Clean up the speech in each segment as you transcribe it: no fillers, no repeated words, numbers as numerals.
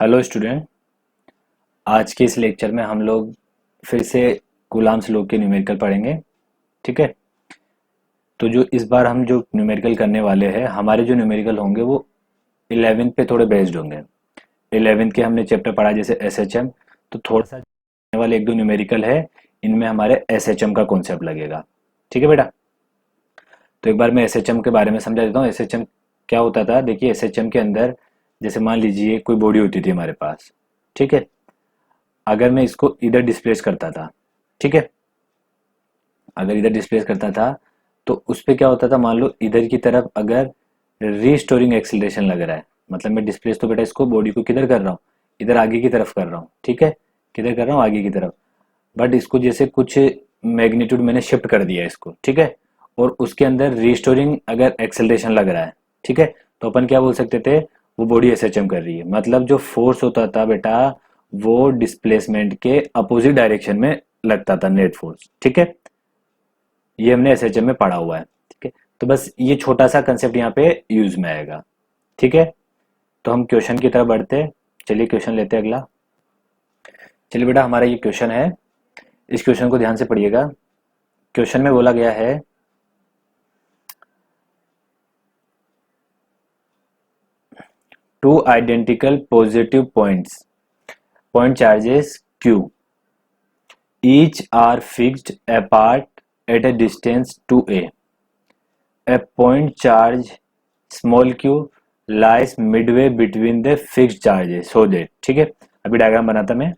Hello student. आज के इस लेक्चर में हम लोग फिर से कूलाम्स लॉ के न्यूमेरिकल पढ़ेंगे। ठीक है। तो जो इस बार हम जो न्यूमेरिकल करने वाले हैं, हमारे जो न्यूमेरिकल होंगे वो 11th पे थोड़े बेस्ड होंगे। 11th के हमने चैप्टर पढ़ा जैसे एसएचएम, तो थोड़ा सा आने वाले एक दो न्यूमेरिकल है, इनमें हमारे एसएचएम का कॉन्सेप्ट लगेगा। ठीक है बेटा। तो एक बार मैं एसएचएम के बारे में समझा देता हूँ। एसएचएम क्या होता था, देखिए एसएचएम के अंदर जैसे मान लीजिए कोई बॉडी होती थी हमारे पास। ठीक है। अगर मैं इसको इधर डिस्प्लेस करता था, ठीक है, अगर इधर डिस्प्लेस करता था तो उस पे क्या होता था, मान लो इधर की तरफ अगर रीस्टोरिंग एक्सीलरेशन लग रहा है, मतलब मैं डिस्प्लेस तो बेटा इसको बॉडी को किधर कर रहा हूँ, इधर आगे की तरफ कर रहा हूँ। ठीक है, किधर कर रहा हूँ, आगे की तरफ। बट इसको जैसे कुछ मैग्नीट्यूड मैंने शिफ्ट कर दिया इसको, ठीक है, और उसके अंदर रीस्टोरिंग अगर एक्सेलरेशन लग रहा है, ठीक है, तो अपन क्या बोल सकते थे, वो बॉडी एसएचएम कर रही है। मतलब जो फोर्स होता था बेटा वो डिस्प्लेसमेंट के अपोजिट डायरेक्शन में लगता था, नेट फोर्स। ठीक है, ये हमने एसएचएम में पढ़ा हुआ है। ठीक है, तो बस ये छोटा सा कंसेप्ट यहाँ पे यूज में आएगा। ठीक है, तो हम क्वेश्चन की तरफ बढ़ते हैं। चलिए क्वेश्चन लेते हैं अगला। चलिए बेटा, हमारा ये क्वेश्चन है, इस क्वेश्चन को ध्यान से पढ़िएगा। क्वेश्चन में बोला गया है two identical positive point charges q each are fixed apart at a distance 2a. A point charge small q lies midway between the fixed charges so that, ठीक है, अभी डायग्राम बनाता मैं।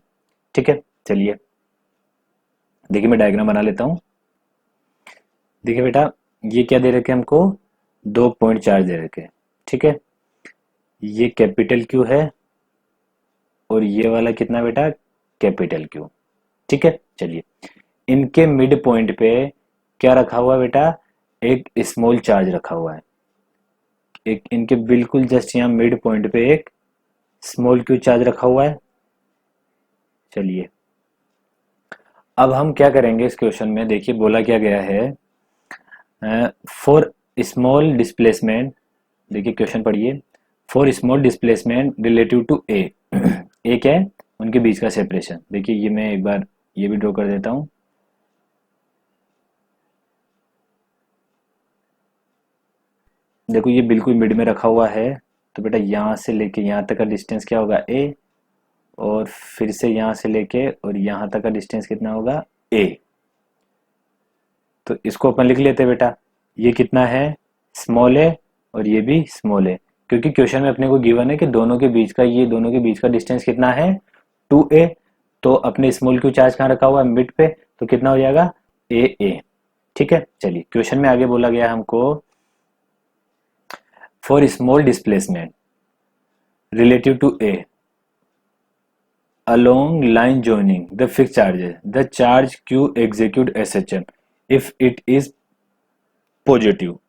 ठीक है, चलिए देखिए मैं डायग्राम बना लेता हूँ। देखिए बेटा, ये क्या दे रखे हमको, दो पॉइंट चार्ज दे रखे। ठीक है, ये कैपिटल क्यू है और ये वाला कितना बेटा, कैपिटल क्यू। ठीक है, चलिए इनके मिड पॉइंट पे क्या रखा हुआ है बेटा, एक स्मॉल चार्ज रखा हुआ है। एक इनके बिल्कुल जस्ट यहाँ मिड पॉइंट पे एक स्मॉल क्यू चार्ज रखा हुआ है। चलिए अब हम क्या करेंगे इस क्वेश्चन में, देखिए बोला क्या गया है, फॉर स्मॉल डिस्प्लेसमेंट, देखिए क्वेश्चन पढ़िए, for small displacement relative to a. A क्या है, उनके बीच का सेपरेशन। देखिए ये मैं एक बार ये भी ड्रॉ कर देता हूँ। देखो ये बिल्कुल मिड में रखा हुआ है, तो बेटा यहाँ से लेके यहाँ तक का डिस्टेंस क्या होगा, ए, और फिर से यहाँ से लेके और यहाँ तक का डिस्टेंस कितना होगा, ए। तो इसको अपन लिख लेते हैं बेटा, ये कितना है, स्मॉल ए, और ये भी स्मॉल ए, क्योंकि क्वेश्चन में अपने को गिवन है कि दोनों के बीच का, ये दोनों के बीच का डिस्टेंस कितना है, 2a। तो अपने स्मॉल क्यू चार्ज कहाँ रखा हुआ है, मिड पे, तो कितना हो जाएगा, ए। ठीक है, चलिए क्वेश्चन में आगे बोला गया हमको, for small displacement relative to A along line joining the fixed charges, the charge Q execute SHM if it is positive।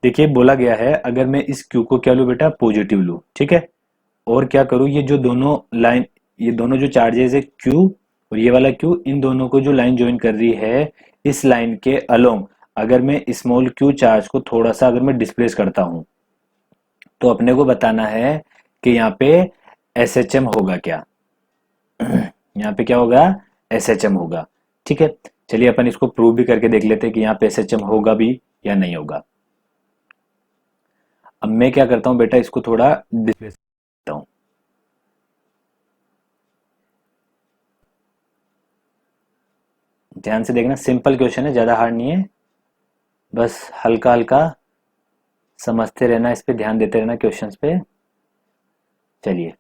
देखिए बोला गया है अगर मैं इस Q को क्या लूँ बेटा, पॉजिटिव लूँ। ठीक है, और क्या करूँ, ये जो दोनों लाइन, ये दोनों जो चार्जेस है Q और ये वाला Q, इन दोनों को जो लाइन ज्वाइन कर रही है, इस लाइन के अलोंग अगर मैं स्मॉल Q चार्ज को थोड़ा सा अगर मैं डिस्प्लेस करता हूँ, तो अपने को बताना है कि यहाँ पे SHM होगा क्या, यहाँ पे क्या होगा, एसएचएम होगा। ठीक है, चलिए अपन इसको प्रूव भी करके देख लेते हैं कि यहाँ पे एसएचएम होगा भी या नहीं होगा। अब मैं क्या करता हूँ बेटा, इसको थोड़ा डिस्प्लेस करता हूँ। ध्यान से देखना, सिंपल क्वेश्चन है, ज्यादा हार्ड नहीं है, बस हल्का हल्का समझते रहना, इस पे ध्यान देते रहना क्वेश्चंस पे। चलिए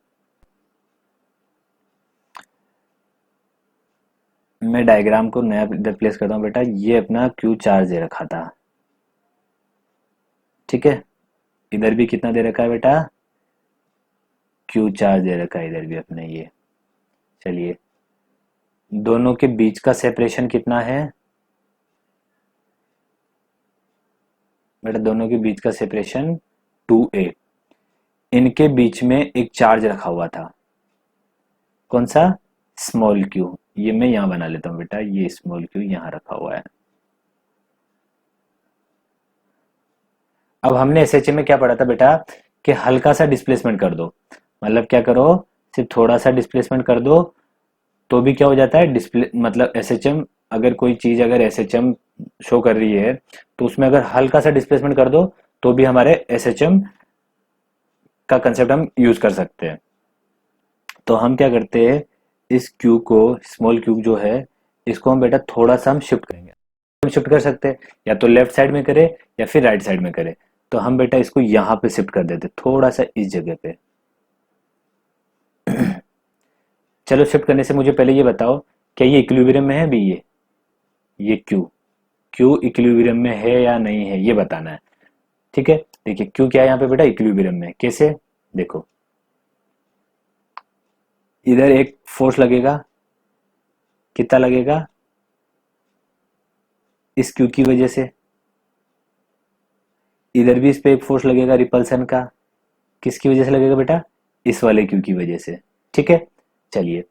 मैं डायग्राम को नया इधर प्लेस करता हूँ बेटा, ये अपना क्यू चार्ज दे रखा था। ठीक है, इधर भी कितना दे रखा है बेटा, क्यू चार्ज दे रखा है इधर भी अपने ये। चलिए दोनों के बीच का सेपरेशन कितना है बेटा, दोनों के बीच का सेपरेशन 2a। इनके बीच में एक चार्ज रखा हुआ था, कौन सा, स्मॉल क्यू। ये मैं यहां बना लेता हूं बेटा, ये स्मॉल क्यू यहां रखा हुआ है। अब हमने एसएचए में क्या पढ़ा था बेटा, कि हल्का सा डिस्प्लेसमेंट कर दो, मतलब क्या करो, सिर्फ थोड़ा सा डिस्प्लेसमेंट कर दो तो भी क्या हो जाता है, डिस्प्ले मतलब एसएचएम, अगर कोई चीज अगर एसएचएम शो कर रही है तो उसमें अगर हल्का सा डिस्प्लेसमेंट कर दो तो भी हमारे एसएचएम का कंसेप्ट हम यूज कर सकते हैं। तो हम क्या करते हैं, इस क्यू को, स्मॉल क्यूब जो है, इसको हम बेटा थोड़ा सा हम शिफ्ट करेंगे। हम शिफ्ट कर सकते हैं या तो लेफ्ट साइड में करें या फिर राइट साइड में करें। तो हम बेटा इसको यहाँ पे शिफ्ट कर देते थोड़ा सा इस जगह पे। चलो शिफ्ट करने से मुझे पहले ये बताओ, क्या ये इक्विलिब्रियम में है भी ये क्यू, क्यू इक्विलिब्रियम में है या नहीं है, ये बताना है। ठीक है, देखिए क्यू क्या है यहाँ पे बेटा, इक्विलिब्रियम में। कैसे, देखो इधर एक फोर्स लगेगा, कितना लगेगा, इस क्यू की वजह से। इधर भी इस पे एक फोर्स लगेगा रिपल्सन का, किसकी वजह से लगेगा बेटा, इस वाले क्यू की वजह से। ठीक है, चलिए,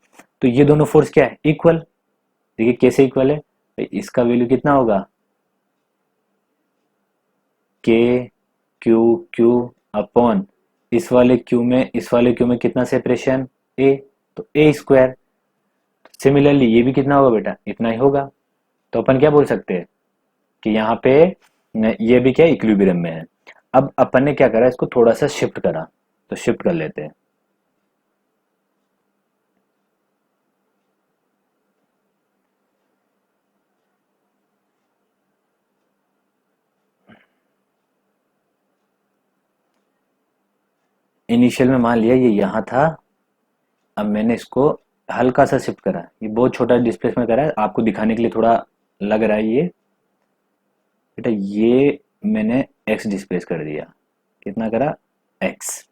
तो ये दोनों फोर्स क्या है, इक्वल। देखिए कैसे इक्वल है, तो इसका वैल्यू कितना होगा, के क्यू क्यू अपॉन इस वाले क्यू में कितना सेपरेशन, ए, तो ए स्क्वायर। सिमिलरली ये भी कितना होगा बेटा, इतना ही होगा। तो अपन क्या बोल सकते हैं कि यहाँ पे ये भी क्या इक्विलिब्रियम में है। अब अपन ने क्या करा, इसको थोड़ा सा शिफ्ट करा, तो शिफ्ट कर लेते हैं। इनिशियल में मान लिया ये यहाँ था, अब मैंने इसको हल्का सा शिफ्ट करा, ये बहुत छोटा डिस्प्लेसमेंट करा है, आपको दिखाने के लिए थोड़ा लग रहा है ये बेटा, ये मैंने एक्स डिस्प्लेस कर दिया, कितना करा, एक्स।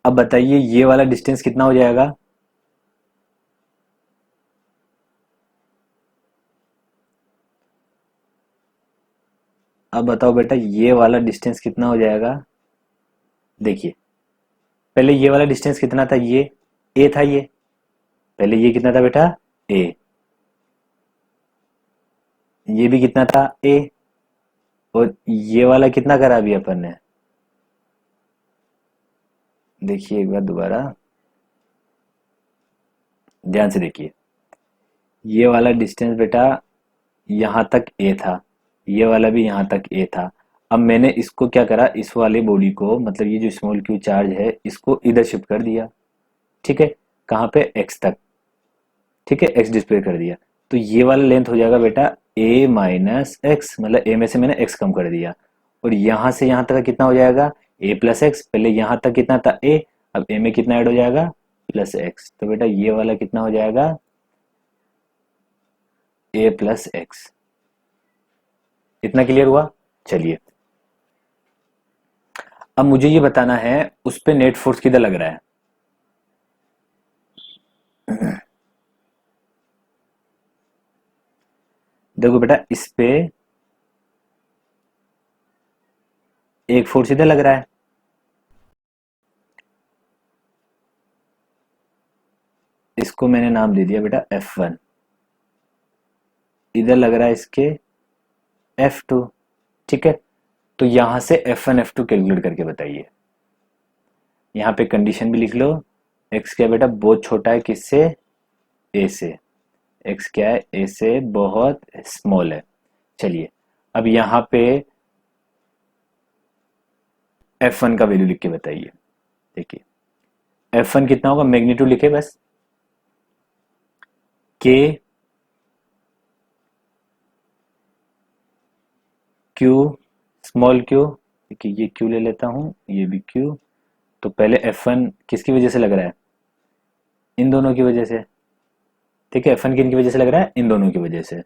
अब बताइए ये वाला डिस्टेंस कितना हो जाएगा, अब बताओ बेटा ये वाला डिस्टेंस कितना हो जाएगा। देखिए पहले ये वाला डिस्टेंस कितना था, ये ए था, ये पहले ये कितना था बेटा, ए, ये भी कितना था, ए, और ये वाला कितना करा अभी अपन ने, देखिए एक बार दोबारा ध्यान से देखिए, ये वाला डिस्टेंस बेटा यहाँ तक ए था, ये वाला भी यहाँ तक ए था। अब मैंने इसको क्या करा, इस वाले बॉडी को, मतलब ये जो स्मॉल क्यू चार्ज है, इसको इधर शिफ्ट कर दिया। ठीक है, कहाँ पे, एक्स तक। ठीक है, एक्स डिस्प्ले कर दिया, तो ये वाला लेंथ हो जाएगा बेटा ए माइनस एक्स, मतलब ए में से मैंने एक्स कम कर दिया, और यहाँ से यहाँ तक का कितना हो जाएगा, ए प्लस एक्स। पहले यहाँ तक कितना था, ए, अब ए में कितना ऐड हो जाएगा, प्लस एक्स। तो बेटा ये वाला कितना हो जाएगा, ए प्लस एक्स। इतना क्लियर हुआ। चलिए अब मुझे ये बताना है उस पे नेट फोर्स किधर लग रहा है। देखो बेटा इस पे एक फोर्स इधर लग रहा है, इसको मैंने नाम दे दिया बेटा F1। इधर लग रहा है इसके F2। ठीक है, तो यहां से F1 F2 कैलकुलेट करके बताइए। यहाँ पे कंडीशन भी लिख लो, x क्या बेटा बहुत छोटा है किससे, a से, x क्या है a से बहुत स्मॉल है। चलिए अब यहाँ पे F1 का वैल्यू लिख के बताइए। देखिए F1 कितना होगा, मैग्नीट्यूड लिखे बस, k q स्मॉल q, देखिए ये q ले लेता हूँ, ये भी q। तो पहले F1 किसकी वजह से लग रहा है, इन दोनों की वजह से। ठीक है, F1 किन की वजह से लग रहा है, इन दोनों की वजह से।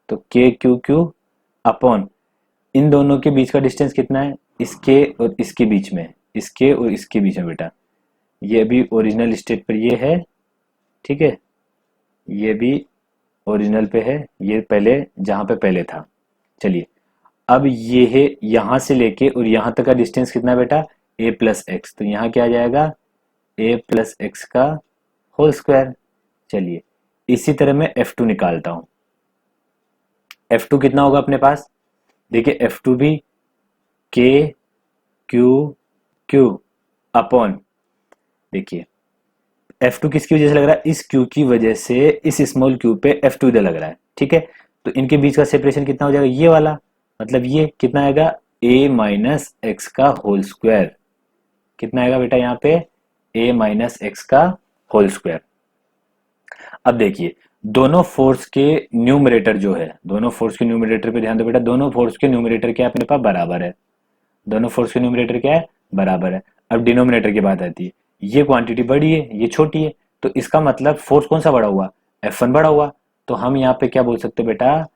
तो के क्यू क्यू अपॉन इन दोनों के बीच का डिस्टेंस कितना है, इसके और इसके बीच में, इसके और इसके बीच में बेटा, ये अभी ओरिजिनल स्टेट पर ये है। ठीक है, ये भी ओरिजिनल पे है, ये पहले जहां पे पहले था। चलिए अब ये है यहां से लेके और यहां तक का डिस्टेंस कितना है बेटा, ए प्लस एक्स। तो यहाँ क्या आ जाएगा, ए प्लस एक्स का होल स्क्वायर। चलिए इसी तरह मैं F2 निकालता हूं। F2 कितना होगा अपने पास, देखिए F2 भी K Q Q अपॉन, देखिए F2 किसकी वजह से लग रहा है, इस Q की वजह से इस स्मॉल q पे F2 इधर लग रहा है, ठीक है। तो इनके बीच का सेपरेशन कितना हो जाएगा, ये वाला, मतलब ये कितना आएगा, a माइनस एक्स का होल स्क्वायर। कितना आएगा बेटा यहाँ पे, a माइनस एक्स का होल स्क्वायर। अब देखिए दोनों फोर्स के न्यूमरेटर जो है, दोनों फोर्स के न्यूमरेटर पे ध्यान दो बेटा, दोनों फोर्स के न्यूमरेटर क्या है अपने पास, बराबर है। दोनों फोर्स के न्यूमरेटर क्या है, बराबर है। अब डिनोमिनेटर की बात आती है, ये क्वांटिटी बड़ी है ये छोटी है, तो इसका मतलब फोर्स कौन सा बड़ा हुआ, F1 बड़ा हुआ। तो हम यहाँ पे क्या बोल सकते हैं बेटा,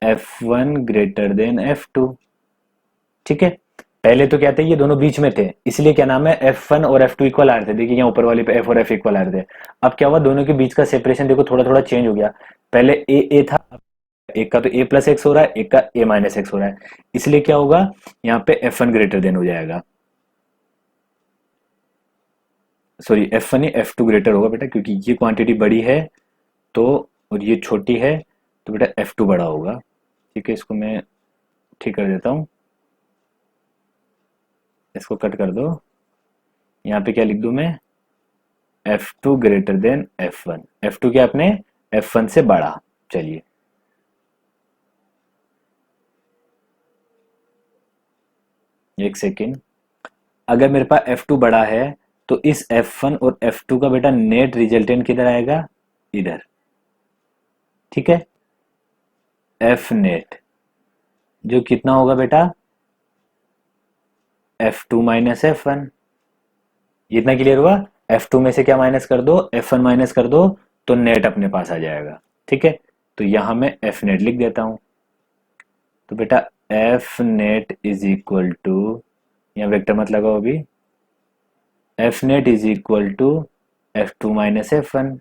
F1 ग्रेटर देन F2, ठीक है। पहले तो क्या थे, ये दोनों बीच में थे, इसलिए क्या नाम है, F1 और F2 इक्वल आ रहे थे। देखिए यहाँ ऊपर वाले पे F और F इक्वल आ रहे थे। अब क्या हुआ, दोनों के बीच का सेपरेशन देखो थोड़ा थोड़ा चेंज हो गया। पहले ए था, एक का तो a प्लस एक्स हो रहा है, एक का a माइनस एक्स हो रहा है, इसलिए क्या होगा, यहाँ पे F1 ग्रेटर देन हो जाएगा, सॉरी F1 नहीं F2 ग्रेटर होगा बेटा, क्योंकि ये क्वांटिटी बड़ी है तो, और ये छोटी है, तो बेटा F2 बड़ा होगा, ठीक है। इसको मैं ठीक कर देता हूँ, इसको कट कर दो। यहाँ पे क्या लिख दूं मैं, F2 greater than F1, F2 क्या अपने F1 से बड़ा। चलिए एक सेकेंड, अगर मेरे पास F2 बड़ा है तो इस F1 और F2 का बेटा नेट रिजल्टेंट किधर आएगा, इधर, ठीक है। F नेट जो कितना होगा बेटा, F2 माइनस F1, ये इतना क्लियर हुआ। F2 में से क्या माइनस कर दो, F1 माइनस कर दो, तो नेट अपने पास आ जाएगा, ठीक है। तो यहां मैं F नेट लिख देता हूं, तो बेटा F net is equal to, यहाँ वेक्टर मत लगाओ अभी, F net is equal to F2 minus F1,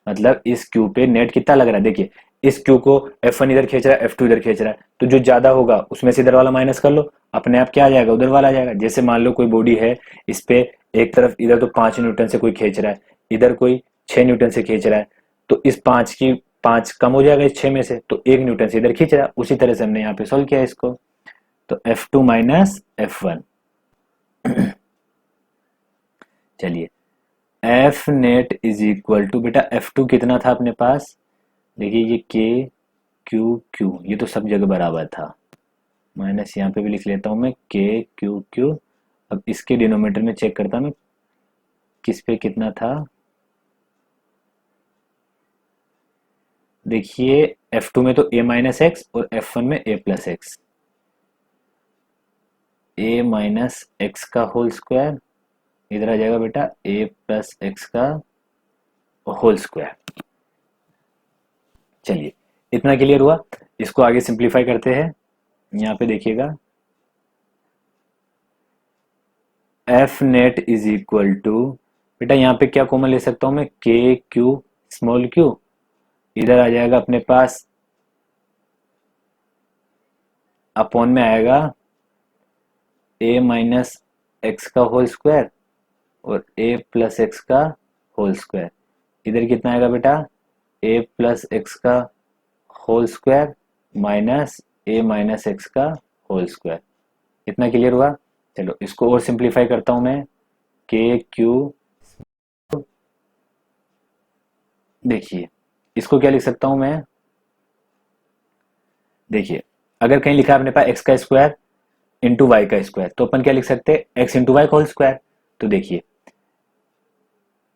मतलब इस क्यू पे नेट कितना लग रहा है, देखिए इस क्यू को F1 इधर खींच रहा है, F2 इधर खींच रहा है, तो जो ज्यादा होगा उसमें से इधर वाला माइनस कर लो, अपने आप क्या आ जाएगा, उधर वाला आ जाएगा। जैसे मान लो कोई बॉडी है, इस पे एक तरफ इधर तो 5 न्यूटन से कोई खींच रहा है, इधर कोई 6 न्यूटन से खींच रहा है, तो इस 5 कम हो जाएगा इस 6 में से, तो 1 न्यूटन से इधर खींच रहा है। उसी तरह से हमने यहाँ पे सोल्व किया इसको, तो F2 माइनस F1, चलिए F net is equal to, बेटा F2 कितना था अपने पास, देखिए ये K Q Q, ये तो सब जगह बराबर था, माइनस यहाँ पे भी लिख लेता हूँ मैं K Q Q। अब इसके डिनोमिनेटर में चेक करता मैं किस पे कितना था, देखिए F2 में तो a माइनस एक्स और F1 में a plus x, a minus x का होल स्क्वायर, इधर आ जाएगा बेटा a प्लस एक्स का होल स्क्वायर। चलिए इतना क्लियर हुआ, इसको आगे सिंप्लीफाई करते हैं। यहाँ पे देखिएगा F net is equal to, बेटा यहाँ पे क्या कॉमन ले सकता हूँ मैं, K Q स्मॉल q, इधर आ जाएगा अपने पास अपॉन में आएगा a माइनस एक्स का होल स्क्वायर और a प्लस एक्स का होल स्क्वायर, इधर कितना आएगा बेटा, a प्लस एक्स का whole square minus a minus x का होल स्क्वायर। इतना क्लियर हुआ। चलो इसको और सिंप्लीफाई करता हूं मैं, के क्यू, देखिए इसको क्या लिख सकता हूं मैं, देखिए अगर कहीं लिखा है अपने पास एक्स का स्क्वायर इंटू वाई का स्क्वायर, तो अपन क्या लिख सकते हैं, एक्स इंटू वाई का होल स्क्वायर। तो देखिए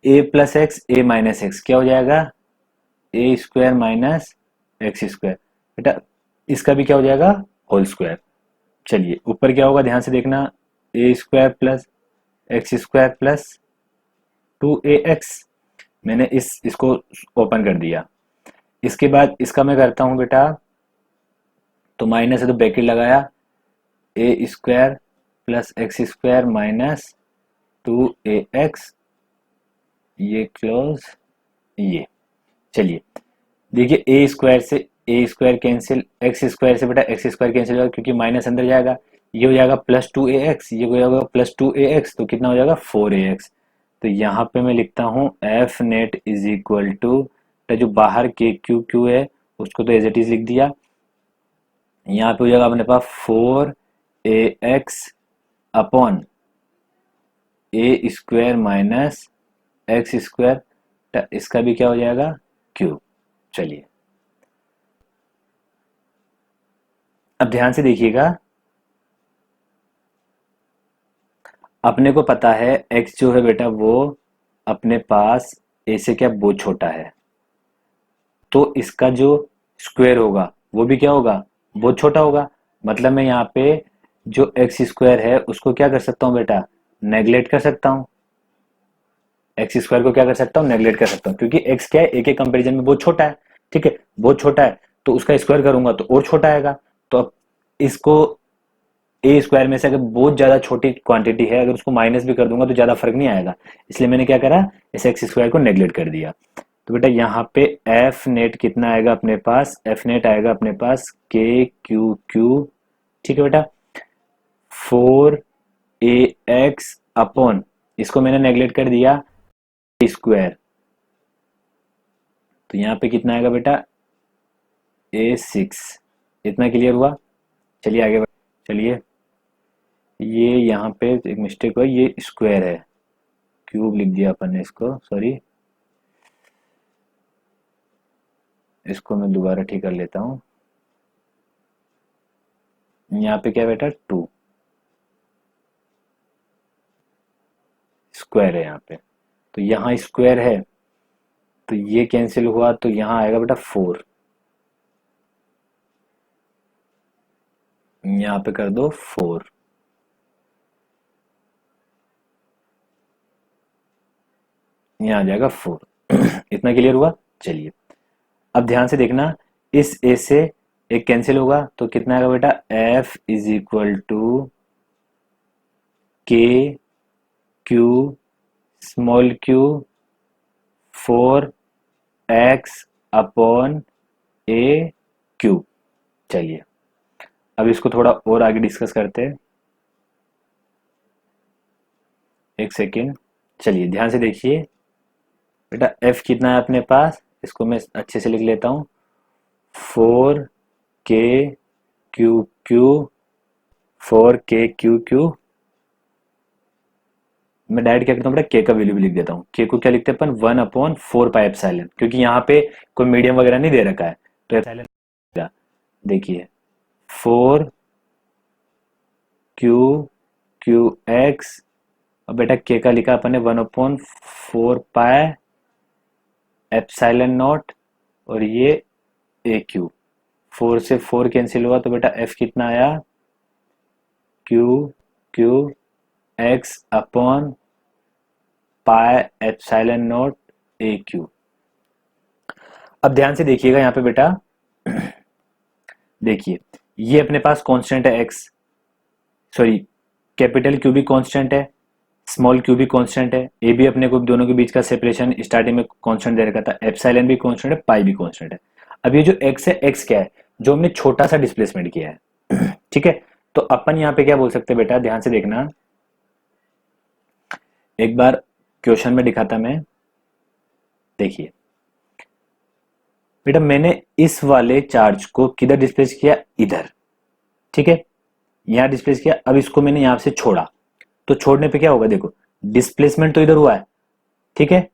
ए प्लस एक्स ए माइनस एक्स क्या हो जाएगा, ए स्क्वायर माइनस एक्स स्क्वायर, बेटा इसका भी क्या हो जाएगा, होल स्क्वायर। चलिए ऊपर क्या होगा ध्यान से देखना, a square plus x square plus 2ax, मैंने इसको ओपन कर दिया। इसके बाद इसका मैं करता हूं बेटा, तो माइनस है तो ब्रैकेट लगाया, a square plus x square minus 2ax, ये क्लोज, ये, चलिए देखिए a square cancel, x square से बेटा एक्स स्क्वायर कैंसिल होगा क्योंकि माइनस अंदर जाएगा, ये हो जाएगा प्लस 2ax, ये हो जाएगा प्लस 2ax, तो कितना हो जाएगा 4ax। तो यहाँ पे मैं लिखता हूँ F net is equal to, जो बाहर के क्यू क्यू है उसको तो एज इट इज लिख दिया, यहाँ पे हो जाएगा अपने पास 4ax अपॉन ए स्क्वायर माइनस एक्स स्क्वायर, इसका भी क्या हो जाएगा, क्यूब। चलिए अब ध्यान से देखिएगा, अपने को पता है x जो है बेटा वो अपने पास a से क्या बहुत छोटा है, तो इसका जो स्क्वायर होगा वो भी क्या होगा, बहुत छोटा होगा। मतलब मैं यहाँ पे जो एक्स स्क्वायर है उसको क्या कर सकता हूँ बेटा, नेगलेक्ट कर सकता हूँ। एक्स स्क्वायर को क्या कर सकता हूँ, नेगलेक्ट कर सकता हूँ, क्योंकि एक्स क्या है, ए के कंपेरिजन में बहुत छोटा है। ठीक है, बहुत छोटा है, तो उसका स्क्वायर करूंगा तो और छोटा आएगा। तो अब इसको ए स्क्वायर में से अगर बहुत ज्यादा छोटी क्वांटिटी है, अगर उसको माइनस भी कर दूंगा तो ज्यादा फर्क नहीं आएगा, इसलिए मैंने क्या करा, इस एक्स स्क्वायर को नेगलेक्ट कर दिया। तो बेटा यहाँ पे एफ नेट कितना आएगा अपने पास, एफ नेट आएगा अपने पास के क्यू क्यू। ठीक है बेटा, 4ax अपॉन, इसको मैंने नेगलेक्ट कर दिया, स्क्वायर, तो यहाँ पे कितना आएगा बेटा, a6। इतना क्लियर हुआ। चलिए आगे चलिए, ये यहाँ पे एक मिस्टेक हुआ, ये स्क्वायर है, क्यूब लिख दिया अपन ने इसको, सॉरी, इसको मैं दोबारा ठीक कर लेता हूँ। यहाँ पे क्या बेटा, 2 स्क्वायर है यहाँ पे, तो यहाँ स्क्वायर है, तो ये कैंसिल हुआ, तो यहाँ आएगा बेटा 4, यहाँ पे कर दो 4, यहाँ आ जाएगा 4। इतना क्लियर हुआ। चलिए अब ध्यान से देखना, इस ए से एक कैंसिल होगा तो कितना आएगा बेटा, F is equal to k q small q 4x upon a cube. चलिए अब इसको थोड़ा और आगे डिस्कस करते हैं, एक सेकेंड। चलिए ध्यान से देखिए बेटा, f कितना है अपने पास, इसको मैं अच्छे से लिख लेता हूँ, 4k Q Q, 4k Q Q. मैं डायरेक्ट क्या करता हूँ बेटा, के का वैल्यू भी लिख देता हूँ। के को क्या लिखते हैं अपन, 1/4 पाई एप्सिलॉन, क्योंकि यहाँ पे कोई मीडियम वगैरह नहीं दे रखा है, तो एप्सिलॉन, देखिए 4qx, और बेटा के का लिखा अपन ने 1/4 पाई एप्सिलॉन नॉट, और ये ए क्यू, 4 से 4 कैंसिल हुआ, तो बेटा एफ कितना आया, Q Q x upon pi epsilon not a Q. अब ध्यान से देखिएगा यहाँ पे बेटा, देखिए ये अपने पास कांस्टेंट है एक्स, सॉरी कैपिटल क्यू भी कांस्टेंट है, स्मॉल क्यू भी कांस्टेंट है, ए भी अपने को दोनों के बीच का सेपरेशन स्टार्टिंग में कांस्टेंट दे रखा था, एप्सिलॉन भी कांस्टेंट है, पाई भी कांस्टेंट है। अब ये जो एक्स है, एक्स क्या है, जो हमने छोटा सा डिस्प्लेसमेंट किया है। ठीक है, तो अपन यहाँ पे क्या बोल सकते हैं बेटा, ध्यान से देखना, एक बार क्वेश्चन में दिखाता मैं, देखिए बेटा मैंने इस वाले चार्ज को किधर डिस्प्लेस किया, इधर। ठीक है, यहां डिस्प्लेस किया, अब इसको मैंने यहां से छोड़ा, तो छोड़ने पे क्या होगा, देखो डिस्प्लेसमेंट तो इधर हुआ है, ठीक है,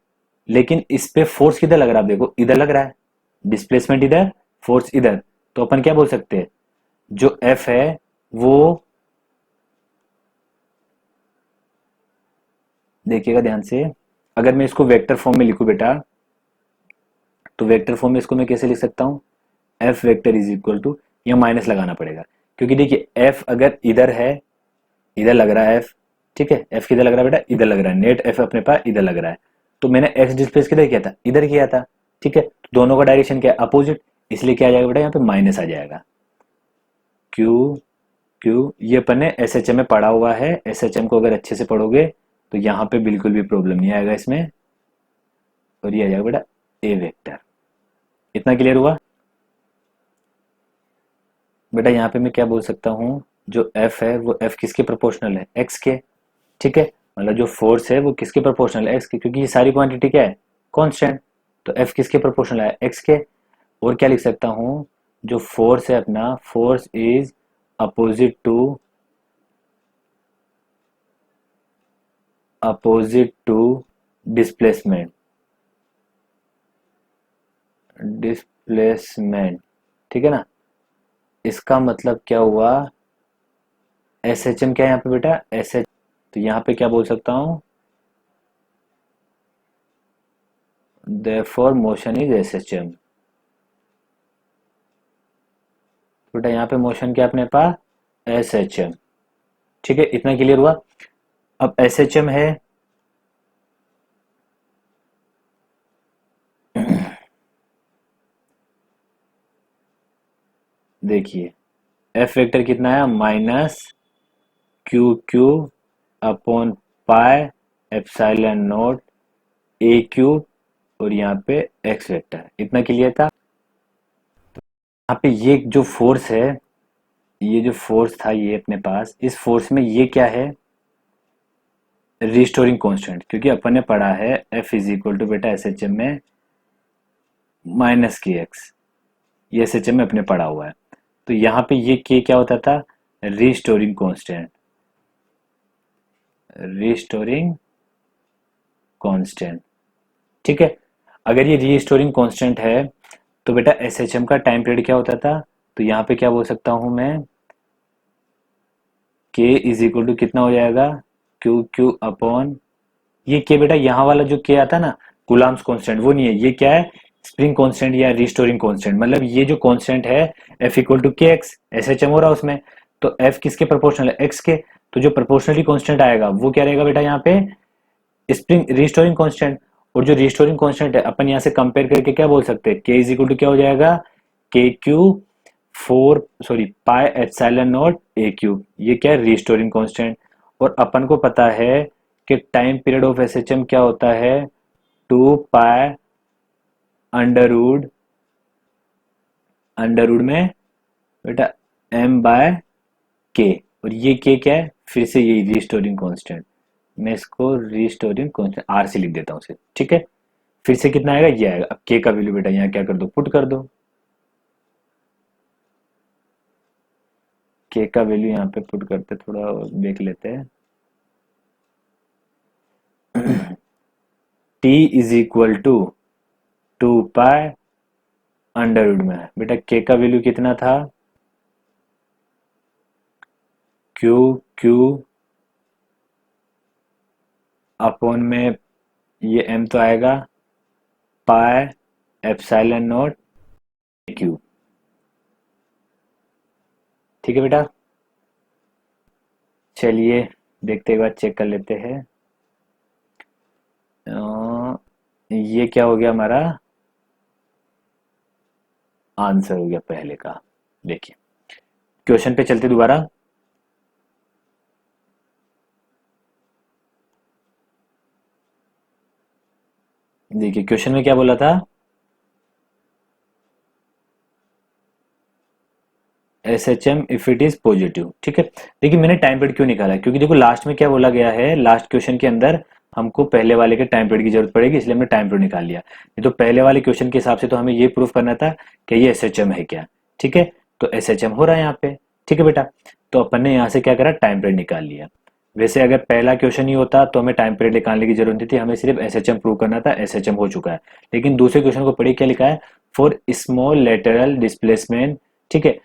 लेकिन इस पे फोर्स किधर लग रहा है, आप देखो इधर लग रहा है, डिस्प्लेसमेंट इधर, फोर्स इधर, तो अपन क्या बोल सकते हैं, जो एफ है वो, देखिएगा ध्यान से, अगर मैं इसको वेक्टर फॉर्म में लिखूं बेटा, तो वेक्टर फॉर्म में इसको मैं कैसे लिख सकता हूं, F vector is equal to, यहाँ माइनस लगाना पड़ेगा, क्योंकि देखिए एफ अगर इधर है, इधर लग रहा है एफ, ठीक है, एफ किधर लग रहा है बेटा, इधर लग रहा है, नेट एफ अपने पास इधर लग रहा है, तो मैंने एक्स डिस्प्लेस किधर किया था, इधर किया था। ठीक है, तो दोनों का डायरेक्शन क्या है, अपोजिट, इसलिए क्या आ जाएगा बेटा, यहाँ पे माइनस आ जाएगा, क्यू क्यू, ये अपन ने एस एच एम में पढ़ा हुआ है, एस एच एम को अगर अच्छे से पढ़ोगे तो यहाँ पे बिल्कुल भी प्रॉब्लम नहीं आएगा इसमें, और ये आ जाएगा बेटा ए वेक्टर। इतना क्लियर हुआ बेटा। यहाँ पे मैं क्या बोल सकता हूँ, जो एफ है वो एफ किसके प्रोपोर्शनल है, एक्स के। ठीक है, मतलब जो फोर्स है वो किसके प्रोपोर्शनल है, एक्स के, क्योंकि ये सारी क्वांटिटी क्या है, कांस्टेंट, तो एफ किसके प्रोपोर्शनल है, एक्स के। और क्या लिख सकता हूँ, जो फोर्स है अपना, force is opposite to displacement, displacement, ठीक है ना। इसका मतलब क्या हुआ, एस एच एम क्या है यहाँ पे बेटा, एस एच, तो यहाँ पे क्या बोल सकता हूँ, therefore motion is S H M. बेटा यहाँ पे मोशन क्या अपने पास, एस एच एम, ठीक है, इतना क्लियर हुआ। अब एस एच एम है, देखिए एफ वेक्टर कितना है, minus Q q upon pi epsilon not a cube, और यहाँ पे एक्स वेक्टर, इतना क्लियर था। यहाँ पे ये जो फोर्स है, ये जो फोर्स था ये अपने पास, इस फोर्स में ये क्या है, रिस्टोरिंग कांस्टेंट, क्योंकि अपन ने पढ़ा है एफ इज इक्वल टू बेटा एस एच एम में माइनस के एक्स, ये एस एच एम में अपने पढ़ा हुआ है। तो यहाँ पे ये के क्या होता था, रिस्टोरिंग कांस्टेंट, रिस्टोरिंग कांस्टेंट, ठीक है। अगर ये रिस्टोरिंग कांस्टेंट है तो बेटा एस एच एम का टाइम पीरियड क्या होता था, तो यहाँ पे क्या बोल सकता हूं मैं, के इज इक्वल टू कितना हो जाएगा, क्यू क्यू अपॉन, ये के बेटा यहाँ वाला जो के आता ना कूलम्ब्स कांस्टेंट, वो नहीं है, ये क्या है, स्प्रिंग कांस्टेंट या रिस्टोरिंग कांस्टेंट, मतलब ये जो कांस्टेंट है एफ इक्वल टू के एक्स, एस एच एम हो रहा है उसमें, तो एफ किसके प्रोपोर्शनल है, एक्स के, तो जो प्रोपोर्शनली कांस्टेंट आएगा वो क्या रहेगा बेटा यहाँ पे, स्प्रिंग रिस्टोरिंग कांस्टेंट। और जो रिस्टोरिंग कांस्टेंट है अपन यहाँ से कंपेयर करके क्या बोल सकते हैं, के इज इक्वल टू क्या हो जाएगा, के Q pi epsilon not a cube, ये क्या है, रिस्टोरिंग कांस्टेंट। और अपन को पता है कि टाइम पीरियड ऑफ एसएचएम क्या होता है, 2 पाई अंडर रूड में बेटा एम बाय के, और ये के क्या है, फिर से यही रिस्टोरिंग कांस्टेंट, मैं इसको रिस्टोरिंग कांस्टेंट आर से लिख देता हूँ उसे, ठीक है। फिर से कितना आएगा, ये आएगा। अब के का वैल्यू बेटा यहाँ क्या कर दो, पुट कर दो, के का वैल्यू यहाँ पे पुट करते, थोड़ा देख लेते हैं। T is equal to 2 pi under root में, बेटा के का वैल्यू कितना था, क्यू क्यू अपॉन में ये एम तो आएगा पाई एप्सिलॉन नॉट क्यू, ठीक है बेटा। चलिए देखते एक बार चेक कर लेते हैं, ये क्या हो गया हमारा, आंसर हो गया पहले का। देखिए क्वेश्चन पे चलते दोबारा, देखिए क्वेश्चन में क्या बोला था, S H M if it is positive, ठीक है। देखिए मैंने टाइम पीरियड क्यों निकाला है, क्योंकि देखो लास्ट में क्या बोला गया है, लास्ट क्वेश्चन के अंदर हमको पहले वाले के टाइम पीरियड की जरूरत पड़ेगी, इसलिए हमने टाइम पीरियड निकाल लिया। नहीं तो पहले वाले क्वेश्चन के हिसाब से तो हमें ये प्रूफ करना था कि ये एस एच एम है क्या, ठीक है। तो एस एच एम हो रहा है यहाँ पे, ठीक है बेटा। तो अपन ने यहाँ से क्या करा, टाइम पीरियड निकाल लिया। वैसे अगर पहला क्वेश्चन ही होता तो हमें टाइम पीरियड निकालने की जरूरत नहीं थी, हमें सिर्फ एस एच एम प्रूव करना था, एस एच एम हो चुका है। लेकिन दूसरे क्वेश्चन को पढ़िए क्या लिखा है, फॉर स्मॉल लेटरल डिस्प्लेसमेंट, ठीक है,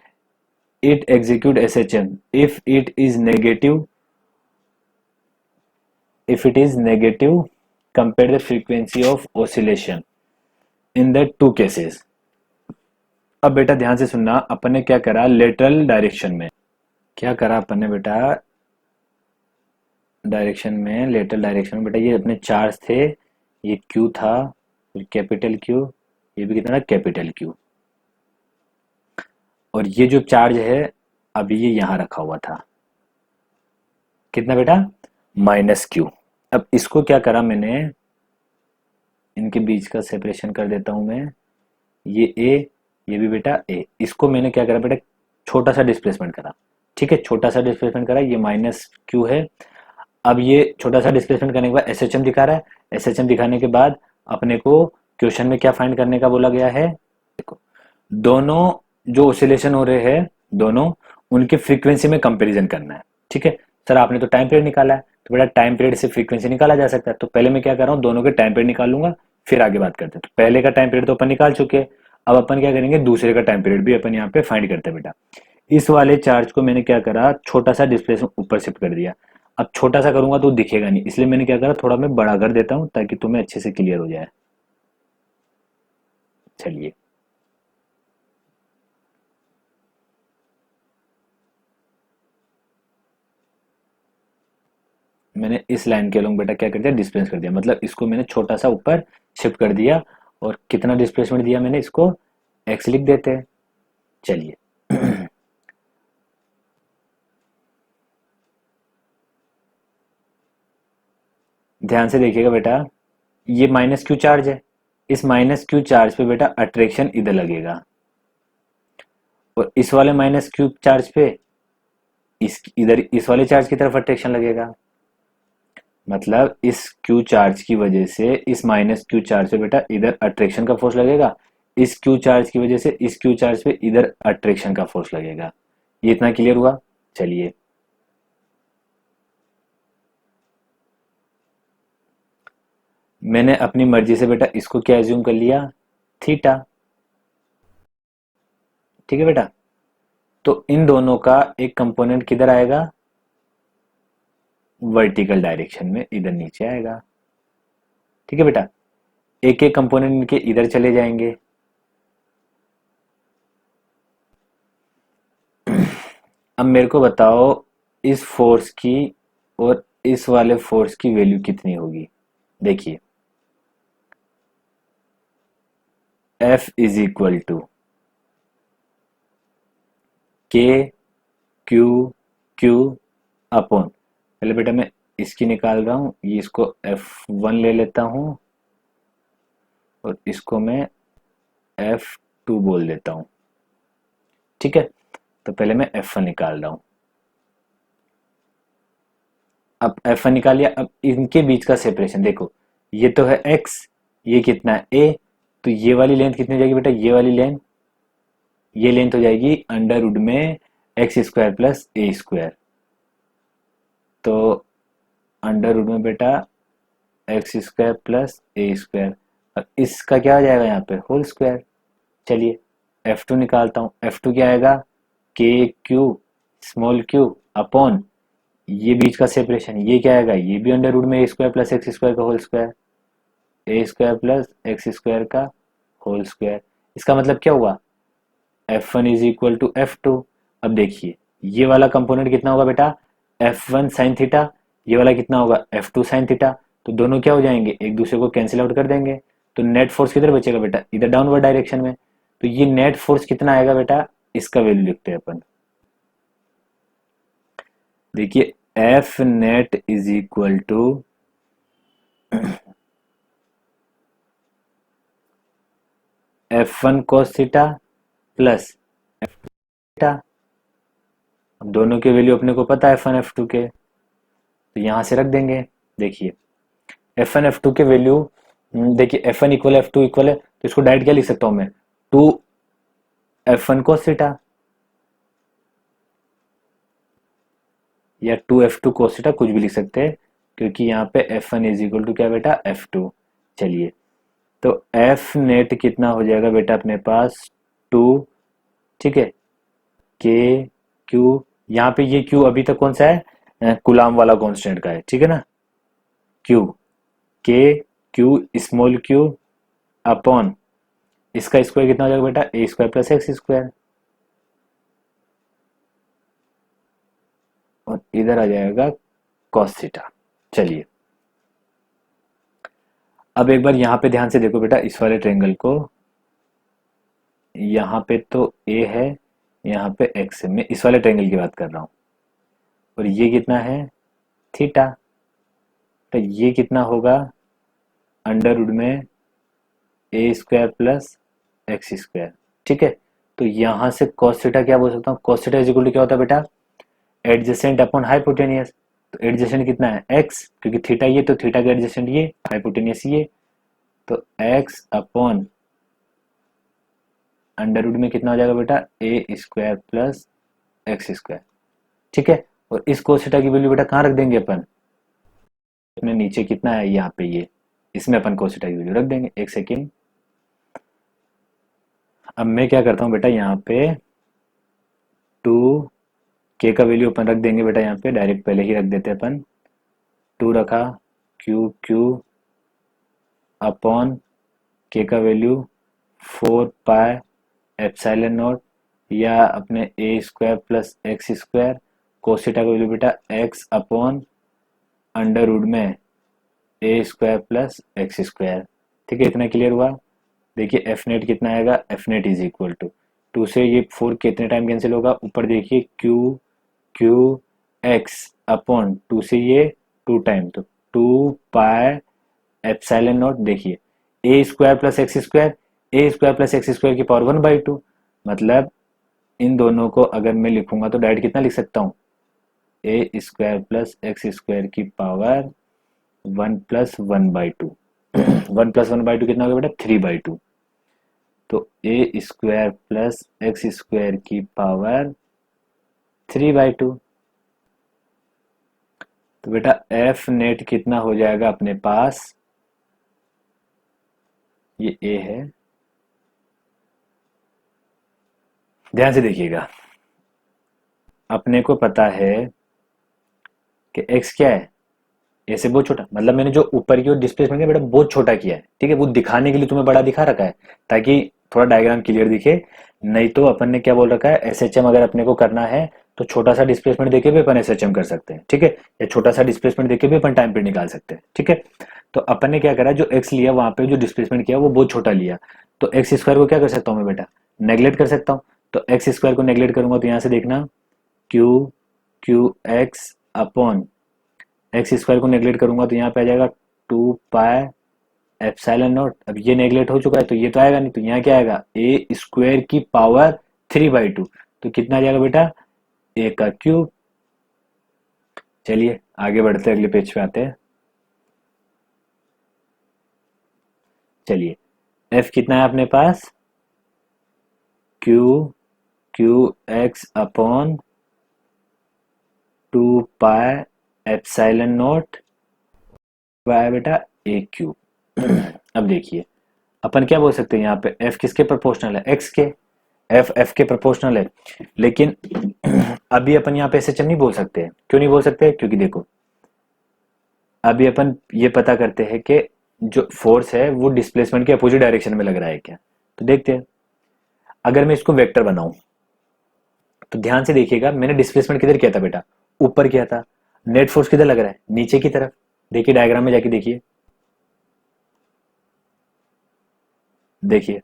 it execute SHM if it is negative compare the frequency of oscillation in the two cases। अब बेटा ध्यान से सुनना, अपन ने क्या करा, लेटरल डायरेक्शन में क्या करा अपन ने बेटा, लेटरल डायरेक्शन में बेटा ये अपने चार्ज थे, ये Q था, फिर कैपिटल Q, ये भी कितना, कैपिटल Q, और ये जो चार्ज है अभी ये यहां रखा हुआ था, कितना बेटा, -Q। अब इसको क्या करा मैंने, इनके बीच का सेपरेशन कर देता हूं मैं, ये ए, ये भी बेटा ए, इसको मैंने क्या करा बेटा, छोटा सा डिस्प्लेसमेंट करा, ठीक है, छोटा सा डिस्प्लेसमेंट करा, ये -Q है। अब ये छोटा सा डिस्प्लेसमेंट करने के बाद एस एच एम दिखा रहा है, एस एच एम दिखाने के बाद अपने को क्वेश्चन में क्या फाइंड करने का बोला गया है, देखो दोनों जो ऑसिलेशन हो रहे हैं दोनों, उनके फ्रीक्वेंसी में कंपैरिजन करना है। ठीक है सर, आपने तो टाइम पीरियड निकाला है, तो बेटा टाइम पीरियड से फ्रीक्वेंसी निकाला जा सकता है। तो पहले मैं क्या कर रहा हूँ, दोनों के टाइम पीरियड निकालूंगा, फिर आगे बात करते हैं। तो पहले का टाइम पीरियड तो अपन निकाल चुके हैं, अब अपन क्या करेंगे, दूसरे का टाइम पीरियड भी अपन यहाँ पे फाइंड करते हैं बेटा। इस वाले चार्ज को मैंने क्या करा, छोटा सा डिस्प्लेसमेंट ऊपर शिफ्ट कर दिया। अब छोटा सा करूंगा तो दिखेगा नहीं, इसलिए मैंने क्या करा, थोड़ा मैं बड़ा कर देता हूँ ताकि तुम्हें अच्छे से क्लियर हो जाए। चलिए, मैंने इस लाइन के अलोंग बेटा क्या कर दिया, डिस्प्लेस कर दिया, मतलब इसको मैंने छोटा सा ऊपर शिफ्ट कर दिया। और कितना डिस्प्लेसमेंट दिया मैंने, इसको एक्स लिख देते हैं। चलिए ध्यान से देखिएगा बेटा, ये माइनस क्यू चार्ज है, इस माइनस क्यू चार्ज पे बेटा अट्रैक्शन इधर लगेगा, और इस वाले माइनस क्यू चार्ज पे इस इधर इस वाले चार्ज की तरफ अट्रैक्शन लगेगा। मतलब इस क्यू चार्ज की वजह से इस माइनस क्यू चार्ज पे बेटा इधर अट्रैक्शन का फोर्स लगेगा, इस क्यू चार्ज की वजह से इस क्यू चार्ज पे इधर अट्रैक्शन का फोर्स लगेगा। ये इतना क्लियर हुआ। चलिए, मैंने अपनी मर्जी से बेटा इसको क्या एज्यूम कर लिया, थीटा। ठीक है बेटा, तो इन दोनों का एक कंपोनेंट किधर आएगा, वर्टिकल डायरेक्शन में इधर नीचे आएगा। ठीक है बेटा, एक एक कंपोनेंट इनके इधर चले जाएंगे। अब मेरे को बताओ, इस फोर्स की और इस वाले फोर्स की वैल्यू कितनी होगी। देखिए, F is equal to k Q q upon, पहले बेटा मैं इसकी निकाल रहा हूं, ये इसको F1 ले लेता हूं और इसको मैं F2 बोल देता हूं। ठीक है, तो पहले मैं F1 निकाल रहा हूं। अब F1 निकाल लिया, अब इनके बीच का सेपरेशन देखो, ये तो है x, ये कितना है a, तो ये वाली लेंथ कितनी हो जाएगी बेटा, ये वाली लेंथ, ये लेंथ हो जाएगी अंडर रूट में एक्स स्क्वायर प्लस ए स्क्वायर। तो अंडर रूट में बेटा एक्स स्क्वायर प्लस ए स्क्वायर, और इसका क्या हो जाएगा यहाँ पे, होल स्क्वायर। चलिए, F2 निकालता हूँ, F2 क्या आएगा, के क्यू स्मॉल क्यू अपॉन, ये बीच का सेपरेशन, ये क्या आएगा, ये भी अंडर रूट में a square plus x square का होल स्क्वायर, ए स्क्वायर प्लस एक्स स्क्वायर का होल स्क्वायर। इसका मतलब क्या हुआ, F1 is equal to F2। अब देखिए, ये वाला कंपोनेंट कितना होगा बेटा, F1 साइन थीटा, ये वाला कितना होगा, F2 साइन थीटा। तो दोनों क्या हो जाएंगे, एक दूसरे को कैंसिल आउट कर देंगे। तो नेट फोर्स किधर बचेगा बेटा, इधर डाउनवर्ड डायरेक्शन में। तो ये नेट फोर्स कितना आएगा बेटा, इसका वैल्यू लिखते हैं अपन। देखिए, F net is equal to F1 cos theta plus theta. अब दोनों के वैल्यू अपने को पता है F1 F2 के, तो यहां से रख देंगे। देखिए, F1 F2 के वैल्यू, देखिए F1 इक्वल F2 इक्वल है, तो इसको डायरेक्ट क्या लिख सकता हूं मैं, 2 F1 cos थीटा या 2 F2 cos थीटा, कुछ भी लिख सकते हैं, क्योंकि यहाँ पे F1 इज इक्वल टू क्या बेटा, F2। चलिए, तो F नेट कितना हो जाएगा बेटा अपने पास, 2। ठीक है, के क्यू, यहाँ पे ये क्यू अभी तक कौन सा है, कुलाम वाला कांस्टेंट का है। ठीक है ना, क्यू, के क्यू स्मॉल क्यू अपॉन, इसका स्क्वायर कितना हो जाएगा बेटा, ए स्क्वायर प्लस एक्स स्क्वायर, और इधर आ जाएगा कॉस थीटा। चलिए, अब एक बार यहाँ पे ध्यान से देखो बेटा, इस वाले ट्रेंगल को, यहाँ पे तो ए है, यहाँ पे एक्स है, मैं इस वाले ट्रेंगल की बात कर रहा हूँ, और ये कितना है, थीटा। तो ये कितना होगा, अंडर रूट में a square plus x square. ठीक है, तो यहां से cos थीटा क्या बोल सकता हूँ, cos theta is equal to क्या होता है बेटा, एडजेसेंट अपॉन हाइपोटेनियस। तो एडजेसेंट कितना है, x, क्योंकि थीटा ये, तो थीटा का एडजेसेंट ये, हाइपोटेनियस ये, तो x अपॉन अंडर रूट में कितना हो जाएगा बेटा, ए स्क्वायर प्लस एक्स स्क्वायर। ठीक है, और इस cos थीटा की वैल्यू बेटा कहाँ रख देंगे अपन, अपने नीचे कितना है यहाँ पे ये, इसमें अपन cos थीटा की वैल्यू रख देंगे। एक सेकेंड, अब मैं क्या करता हूँ बेटा, यहाँ पे टू के का वैल्यू अपन रख देंगे बेटा, यहाँ पे डायरेक्ट पहले ही रख देते हैं अपन। टू रखा, क्यू क्यू अपॉन के का वैल्यू 4 पाई एप्सिलॉन नॉट, या अपने a square plus x square, cos theta का वैल्यू बेटा एक्स अपॉन अंडर रूट में a square plus x square. ठीक है, इतना क्लियर हुआ। देखिए एफ नेट कितना आएगा, F net is equal to, two से ये 4 कितने टाइम कैंसिल होगा, ऊपर देखिए Q Q x upon two से ये 2 टाइम, तो 2 पाई एप्सिलॉन नॉट, देखिए a square plus x square, A square plus x square की पावर 1/2, मतलब इन दोनों को अगर मैं लिखूंगा तो डायरेक्ट कितना लिख सकता हूँ, ए स्क्वायर प्लस एक्स स्क्वायर की पावर 1+1/2। 1+1/2 कितना होगा बेटा, 3/2। तो ए स्क्वायर प्लस एक्स स्क्वायर की पावर 3/2। तो बेटा एफ नेट कितना हो जाएगा अपने पास, ये ए है, ध्यान से देखिएगा, अपने को पता है कि एक्स क्या है, ए से बहुत छोटा, मतलब मैंने जो ऊपर की ओर डिस्प्लेसमेंट है बेटा बहुत छोटा किया है। ठीक है, वो दिखाने के लिए तुम्हें बड़ा दिखा रखा है ताकि थोड़ा डायग्राम क्लियर दिखे। नहीं तो अपन ने क्या बोल रखा है, एसएचएम अगर अपने को करना है तो छोटा सा डिस्प्लेसमेंट देके भी अपन एसएचएम कर सकते हैं। ठीक है, या छोटा सा डिस्प्लेसमेंट देके भी अपन टाइम पीरियड निकाल सकते हैं। ठीक है, तो अपन ने क्या करा, जो एक्स लिया वहां पे जो डिस्प्लेसमेंट किया वो बहुत छोटा लिया, तो एक्स स्क्वायर को क्या कर सकता हूँ मैं बेटा, नेग्लेक्ट कर सकता हूँ। तो एक्स स्क्वायर को नेग्लेक्ट करूंगा तो यहाँ से देखना Q Q x upon x square को नेग्लेक्ट करूंगा तो यहाँ पे आ जाएगा 2 पाई एप्सिलॉन नॉट। अब ये नेग्लेक्ट हो चुका है तो ये तो आएगा नहीं, तो यहाँ क्या आएगा, ए स्क्वायर की पावर 3/2, तो कितना आ जाएगा बेटा, ए का क्यूब। चलिए आगे बढ़ते हैं, अगले पेज पे आते हैं। चलिए एफ कितना है अपने पास, q Q x upon 2 pi epsilon naught by बेटा ए क्यूब। अब देखिए अपन क्या बोल सकते हैं, यहाँ पे एफ किसके प्रोपोर्शनल है, एक्स के, एफ के प्रोपोर्शनल है। लेकिन अभी अपन यहाँ पे एसएचएम नहीं बोल सकते। क्यों नहीं बोल सकते, क्योंकि देखो अभी अपन ये पता करते हैं कि जो फोर्स है वो डिस्प्लेसमेंट के अपोजिट डायरेक्शन में लग रहा है क्या। तो देखते हैं, अगर मैं इसको वेक्टर बनाऊं तो ध्यान से देखिएगा, मैंने डिस्प्लेसमेंट किधर किया था बेटा, ऊपर किया था। नेट फोर्स किधर लग रहा है, नीचे की तरफ। देखिए डायग्राम में जाके देखिए, देखिए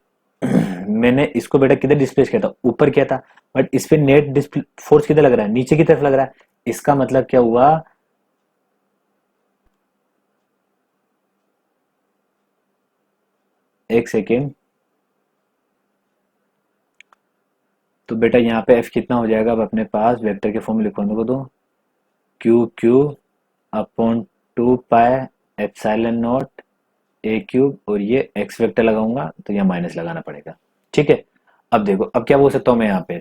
मैंने इसको बेटा किधर डिस्प्लेस किया था, ऊपर किया था, बट इस पे नेट फोर्स किधर लग रहा है, नीचे की तरफ लग रहा है। इसका मतलब क्या हुआ, एक सेकेंड, तो बेटा यहाँ पे एफ कितना हो जाएगा, अब अपने पास वेक्टर के फॉर्म में लिखवाने को दो, Q q upon 2 pi epsilon not a cube, और ये एक्स वेक्टर लगाऊंगा तो यहाँ माइनस लगाना पड़ेगा। ठीक है, अब देखो अब क्या बोल सकता हूँ मैं यहाँ पे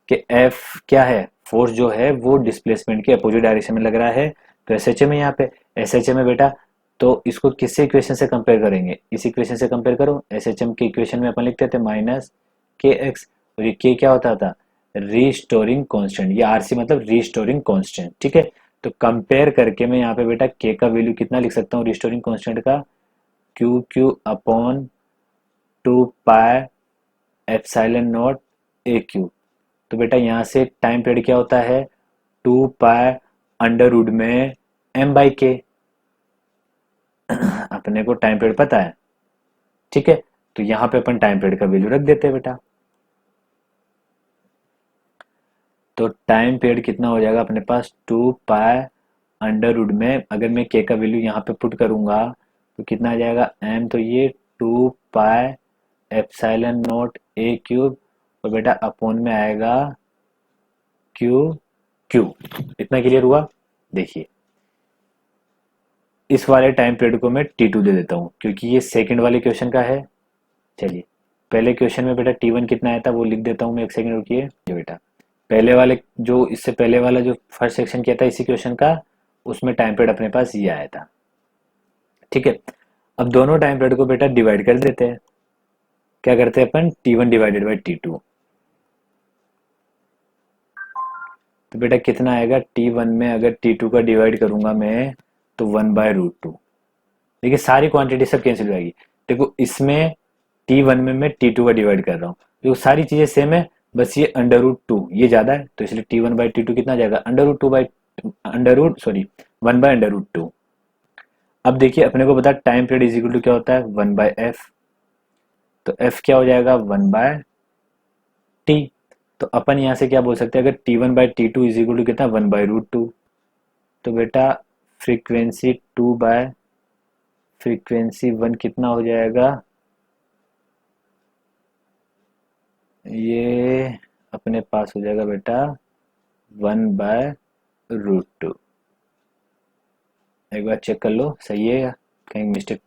कि एफ क्या है, फोर्स जो है वो डिस्प्लेसमेंट के अपोजिट डायरेक्शन में लग रहा है। तो एसएचएम है यहाँ पे, एसएचएम है बेटा, तो इसको किससे इक्वेशन से कंपेयर करेंगे, इस इक्वेशन से कंपेयर करो। एसएचएम के इक्वेशन में अपन लिखते थे माइनस के एक्स, और ये के क्या होता था, रीस्टोरिंग कांस्टेंट, ये आरसी मतलब रीस्टोरिंग कांस्टेंट। ठीक है, तो कंपेयर करके मैं यहाँ पे बेटा के का वैल्यू कितना लिख सकता हूँ रीस्टोरिंग कांस्टेंट का, Q q upon 2 pi epsilon not a cube. तो बेटा यहाँ से टाइम पीरियड क्या होता है, 2 पाई अंडर रूट में m/k। अपने को टाइम पीरियड पता है। ठीक है, तो यहाँ पे अपन टाइम पीरियड का वैल्यू रख देते हैं बेटा। तो टाइम पीरियड कितना हो जाएगा अपने पास, 2 पाई अंडर रूट में, अगर मैं के का वैल्यू यहाँ पे पुट करूंगा तो कितना आ जाएगा m, तो ये 2 pi epsilon not a cube, और बेटा अपोन में आएगा क्यू क्यू। इतना क्लियर हुआ। देखिए इस वाले टाइम पीरियड को मैं T2 दे देता हूँ क्योंकि ये सेकंड वाले क्वेश्चन का है। चलिए पहले क्वेश्चन में बेटा T1 कितना आया था वो लिख देता हूँ मैं, एक सेकंड रुकिए। ये बेटा पहले वाले जो इससे पहले वाला जो फर्स्ट सेक्शन किया था इसी क्वेश्चन का, उसमें टाइम पीरियड अपने पास ये आया था। ठीक है, अब दोनों टाइम पीरियड को बेटा डिवाइड कर देते हैं। क्या करते हैं अपन, T1 डिवाइडेड बाई T2। तो बेटा कितना आएगा, T1 में अगर T2 का डिवाइड करूंगा मैं तो 1/√2। देखिए सारी क्वांटिटी सब कैंसिल हो जाएगी। देखो इसमें T1 में मैं T2 का डिवाइड कर रहा हूँ, देखो सारी चीजें सेम है, बस ये √2 ये ज्यादा है, तो इसलिए T1/T2 कितना आ जाएगा, √1/√2। अब देखिए अपने को पता time period is equal to क्या होता है, 1/f। तो f क्या हो जाएगा, 1/t। तो अपन यहाँ से क्या बोल सकते हैं, अगर T1/T2 इज इक्वल टू कितना, 1/√2, तो बेटा फ्रीक्वेंसी 2 बाय फ्रीक्वेंसी 1 कितना हो जाएगा, ये अपने पास हो जाएगा बेटा 1/√2। एक बार चेक कर लो सही है या कहीं मिस्टेक।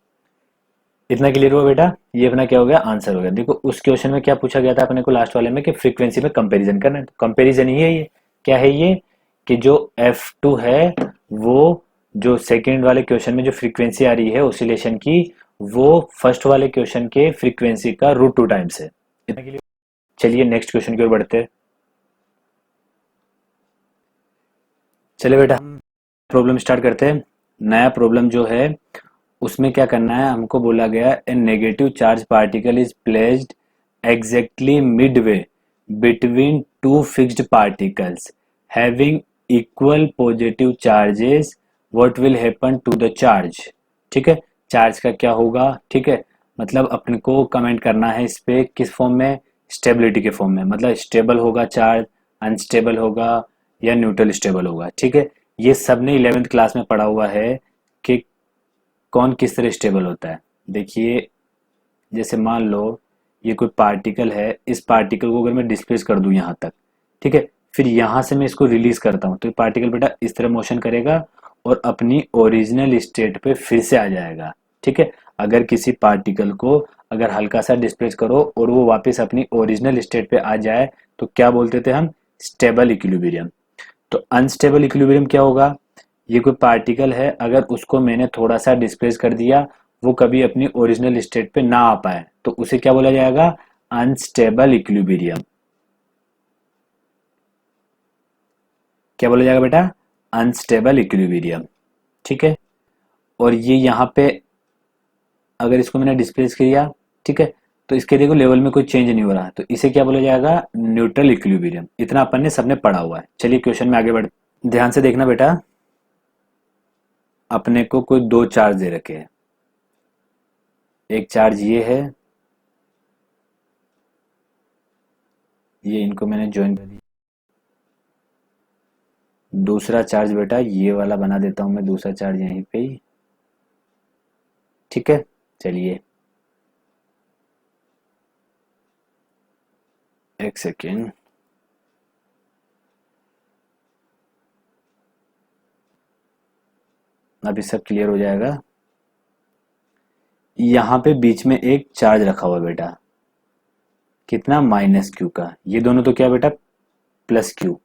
इतना क्लियर हुआ बेटा, ये अपना क्या हो गया, आंसर हो गया। देखो उस क्वेश्चन में क्या पूछा गया था अपने को लास्ट वाले में कि फ्रीक्वेंसी में कंपैरिजन करना है, तो कंपैरिजन ही है ये। क्या है ये कि जो F2 है वो जो सेकंड वाले क्वेश्चन में जो फ्रीक्वेंसी आ रही है ऑसिलेशन की, वो फर्स्ट वाले क्वेश्चन के फ्रीक्वेंसी का √2 टाइम्स है। इतना क्लियर। चलिए नेक्स्ट क्वेश्चन की ओर बढ़ते हैं। चलिए बेटा प्रॉब्लम स्टार्ट करते हैं। नया प्रॉब्लम जो है उसमें क्या करना है, हमको बोला गया a negative charge particle is placed exactly midway between two fixed particles having equal positive charges, what will happen to the charge. ठीक है, चार्ज का क्या होगा, ठीक है, मतलब अपने को कमेंट करना है इस पे किस फॉर्म में, स्टेबिलिटी के फॉर्म में, मतलब स्टेबल होगा चार्ज, अनस्टेबल होगा या न्यूट्रल स्टेबल होगा। ठीक है, ये सबने 11th क्लास में पढ़ा हुआ है कि कौन किस तरह स्टेबल होता है। देखिए जैसे मान लो ये कोई पार्टिकल है, इस पार्टिकल को अगर मैं डिस्प्लेस कर दूं यहाँ तक, ठीक है, फिर यहाँ से मैं इसको रिलीज करता हूँ, तो ये पार्टिकल बेटा इस तरह मोशन करेगा और अपनी ओरिजिनल स्टेट पे फिर से आ जाएगा। ठीक है, अगर किसी पार्टिकल को अगर हल्का सा डिस्प्लेस करो और वो वापस अपनी ओरिजिनल स्टेट पे आ जाए तो क्या बोलते थे हम, स्टेबल इक्विलिब्रियम। तो अनस्टेबल इक्विलिब्रियम क्या होगा, ये कोई पार्टिकल है अगर उसको मैंने थोड़ा सा डिस्प्लेस कर दिया, वो कभी अपनी ओरिजिनल स्टेट पे ना आ पाए, तो उसे क्या बोला जाएगा, अनस्टेबल इक्विलिब्रियम। क्या बोला जाएगा बेटा, अनस्टेबल इक्विलिब्रियम। ठीक है, और ये यहाँ पे अगर इसको मैंने डिस्प्लेस किया, ठीक है, तो इसके देखो लेवल में कोई चेंज नहीं हो रहा, तो इसे क्या बोला जाएगा, न्यूट्रल इक्विलिब्रियम। इतना अपन ने सबने पढ़ा हुआ है। चलिए क्वेश्चन में आगे बढ़, ध्यान से देखना बेटा, अपने को कोई दो चार्ज दे रखे हैं, एक चार्ज ये है, ये इनको मैंने ज्वाइन कर दिया, दूसरा चार्ज बेटा ये वाला बना देता हूं मैं, दूसरा चार्ज यहीं पे ही। ठीक है, चलिए एक सेकेंड, अभी सब क्लियर हो जाएगा। यहाँ पे बीच में एक चार्ज रखा हुआ बेटा, कितना, -q का, ये दोनों तो क्या बेटा, +q,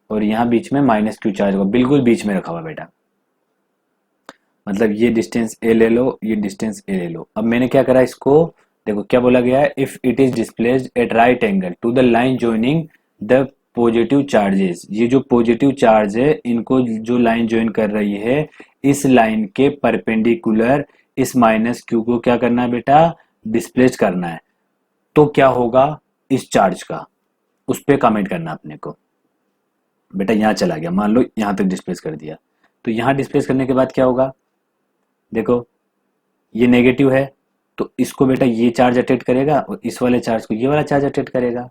और यहाँ बीच में -q चार्ज होगा, बिल्कुल बीच में रखा हुआ बेटा, मतलब ये डिस्टेंस a ले लो, ये डिस्टेंस a ले लो। अब मैंने क्या करा इसको, देखो क्या बोला गया है, if it is displaced at right angle to the line joining the positive charges, ये जो पॉजिटिव चार्ज है इनको जो लाइन ज्वाइन कर रही है, इस लाइन के परपेंडिकुलर इस -q को क्या करना है बेटा, डिस्प्लेस करना है। तो क्या होगा इस चार्ज का, उस पर कमेंट करना अपने को। बेटा यहाँ चला गया, मान लो यहाँ तक डिस्प्लेस कर दिया, तो यहाँ डिस्प्लेस करने के बाद क्या होगा, देखो ये नेगेटिव है, तो इसको बेटा ये चार्ज अट्रैक्ट करेगा और इस वाले चार्ज को ये वाला चार्ज अट्रैक्ट करेगा।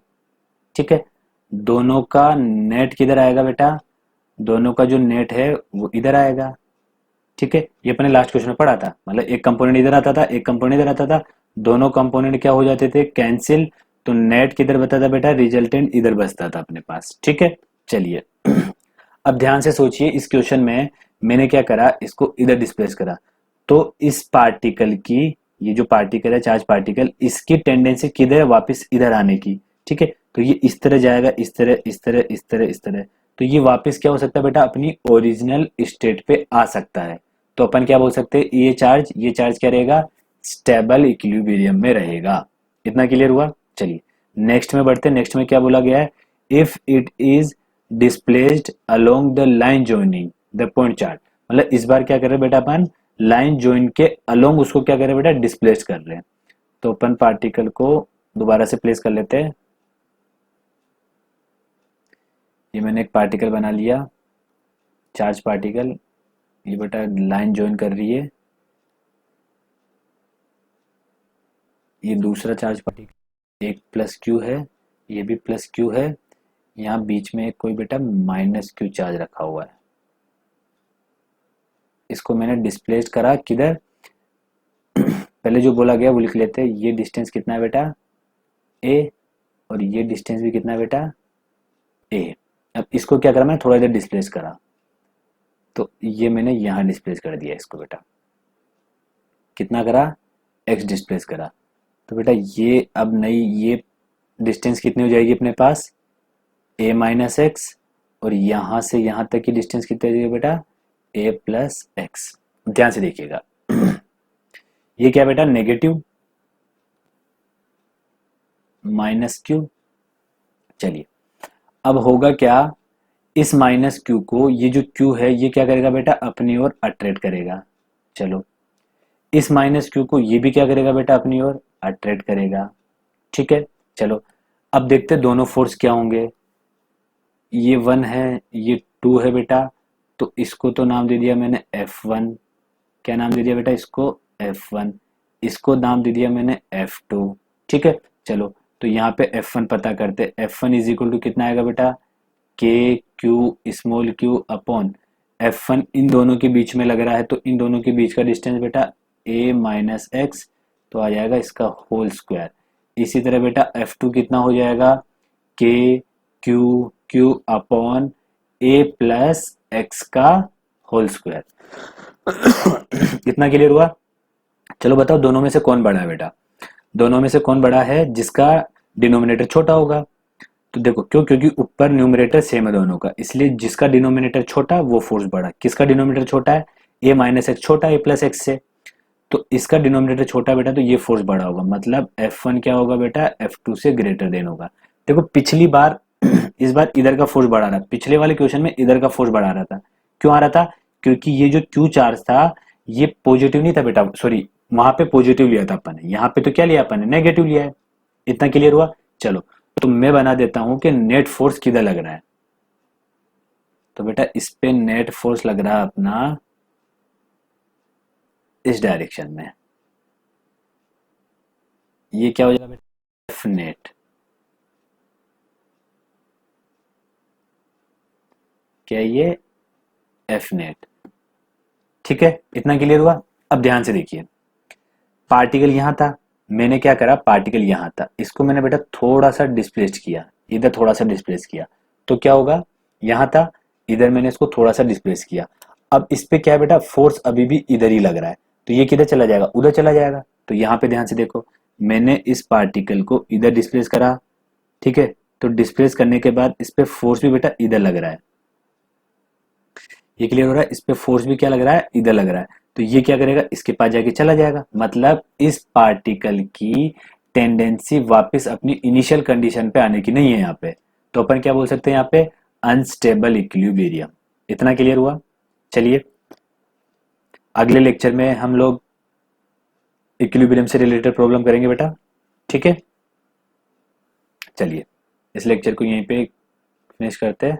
ठीक है, दोनों का नेट किधर आएगा बेटा, दोनों का जो नेट है वो इधर आएगा। ठीक है, ये अपने लास्ट क्वेश्चन में पढ़ा था, मतलब एक कंपोनेंट इधर आता था, एक कंपोनेंट इधर आता था, दोनों कंपोनेंट क्या हो जाते थे, कैंसिल, तो नेट किधर बचता था बेटा, रिजल्टेंट इधर बचता था अपने पास। ठीक है, चलिए अब ध्यान से सोचिए, इस क्वेश्चन में मैंने क्या करा, इसको इधर डिस्प्लेस करा, तो इस पार्टिकल की ये जो पार्टिकल है, चार्ज पार्टिकल, इसकी टेंडेंसी किधर है, वापस इधर आने की। ठीक है, तो ये इस तरह जाएगा, इस तरह इस तरह इस तरह इस तरह, तो ये वापस क्या हो सकता है बेटा, अपनी ओरिजिनल स्टेट पे आ सकता है। तो अपन क्या बोल सकते हैं, ये चार्ज क्या रहेगा, स्टेबल इक्विलिब्रियम में रहेगा। इतना क्लियर हुआ। चलिए नेक्स्ट में बढ़ते हैं। नेक्स्ट में क्या बोला गया है, if it is displaced along the line joining the point charge. मतलब इस बार क्या कर रहे हैं बेटा, अपन लाइन जॉइन के अलोंग उसको क्या कर रहे हैं बेटा, डिस्प्लेस कर रहे हैं। तो अपन पार्टिकल को दोबारा से प्लेस कर लेते हैं। ये मैंने एक पार्टिकल बना लिया, चार्ज पार्टिकल, ये बेटा लाइन जॉइन कर रही है, ये दूसरा चार्ज पार्टिकल, एक प्लस क्यू है, ये भी प्लस क्यू है, यहाँ बीच में एक कोई बेटा माइनस क्यू चार्ज रखा हुआ है। इसको मैंने डिस्प्लेस करा किधर, पहले जो बोला गया वो लिख लेते हैं। ये डिस्टेंस कितना है बेटा, ए, और ये डिस्टेंस भी कितना है बेटा, ए। अब इसको क्या करा, मैंने थोड़ा इधर डिस्प्लेस करा, तो ये मैंने यहाँ डिस्प्लेस कर दिया इसको बेटा। कितना करा, एक्स डिस्प्लेस करा। तो बेटा ये अब नई ये डिस्टेंस कितनी हो जाएगी अपने पास, ए माइनस एक्स, और यहाँ से यहाँ तक की डिस्टेंस कितनी हो जाएगी बेटा, ए प्लस एक्स। ध्यान से देखिएगा ये क्या बेटा, नेगेटिव माइनस क्यू। चलिए अब होगा क्या, इस माइनस क्यू को, ये जो क्यू है ये क्या करेगा बेटा, अपनी ओर अट्रैक्ट करेगा। चलो इस माइनस क्यू को ये भी क्या करेगा बेटा, अपनी ओर अट्रैक्ट करेगा। ठीक है, चलो अब देखते हैं दोनों फोर्स क्या होंगे। ये 1 है, ये 2 है बेटा, तो इसको तो नाम दे दिया मैंने F1। क्या नाम दे दिया बेटा इसको, F1। इसको नाम दे दिया मैंने F2। ठीक है, चलो तो यहाँ पे F1 पता करते। F1 इज इक्वल टू कितना आएगा बेटा, के q small Q upon F1 इन दोनों के बीच में लग रहा है, तो इन दोनों के बीच का डिस्टेंस बेटा a माइनस एक्स, तो आ जाएगा इसका होल स्क्वायर। इसी तरह बेटा F2 कितना हो जाएगा, के Q q upon a plus x का होल स्क्वायर। कितना क्लियर हुआ। चलो बताओ दोनों में से कौन बड़ा है बेटा, दोनों में से कौन बड़ा है, जिसका डिनोमिनेटर छोटा होगा। तो देखो क्यों, क्योंकि ऊपर न्यूमरेटर सेम है दोनों का, इसलिए जिसका डिनोमिनेटर छोटा वो फोर्स बड़ा। किसका डिनोमिनेटर छोटा है, ए माइनस एक्स छोटा है ए प्लस एक्स से, तो इसका डिनोमिनेटर छोटा बेटा, तो ये फोर्स बड़ा होगा। मतलब F1 क्या होगा बेटा, F2 से ग्रेटर देन होगा। देखो पिछली बार इस बार इधर का फोर्स बढ़ा रहा, पिछले वाले क्वेश्चन में इधर का फोर्स बढ़ा रहा था। क्यों आ रहा था, क्योंकि ये जो Q चार्ज था ये पॉजिटिव नहीं था बेटा, सॉरी वहां पे पॉजिटिव लिया था अपन ने, यहाँ पे तो क्या लिया अपन ने, नेगेटिव लिया है। इतना क्लियर हुआ। चलो तो मैं बना देता हूं कि नेट फोर्स किधर लग रहा है। तो बेटा इस पे नेट फोर्स लग रहा है अपना इस डायरेक्शन में। ये क्या हो जाएगा बेटा, एफ नेट। क्या ये एफ नेट। ठीक है, इतना क्लियर हुआ। अब ध्यान से देखिए, पार्टिकल यहां था, मैंने क्या करा, पार्टिकल यहां था, इसको मैंने बेटा थोड़ा सा डिस्प्लेस किया, इधर थोड़ा सा डिस्प्लेस किया, तो क्या होगा, यहां था, इधर मैंने इसको थोड़ा सा डिस्प्लेस किया। अब इस पे क्या है बेटा, फोर्स अभी भी इधर ही लग रहा है, तो ये किधर चला जाएगा, उधर चला जाएगा। तो यहाँ पे ध्यान से देखो, मैंने इस पार्टिकल को इधर डिस्प्लेस करा, ठीक है, तो डिस्प्लेस करने के बाद इस पे फोर्स भी बेटा इधर लग रहा है। ये क्लियर हो रहा है, इस पे फोर्स भी क्या लग रहा है, इधर लग रहा है। तो ये क्या करेगा, इसके पास जाके चला जाएगा। मतलब इस पार्टिकल की टेंडेंसी वापस अपनी इनिशियल कंडीशन पे आने की नहीं है यहाँ पे। तो अपन क्या बोल सकते हैं यहाँ पे, अनस्टेबल इक्विलिब्रियम। इतना क्लियर हुआ। चलिए अगले लेक्चर में हम लोग इक्विलिब्रियम से रिलेटेड प्रॉब्लम करेंगे बेटा। ठीक है, चलिए इस लेक्चर को यहीं पे फिनिश करते हैं।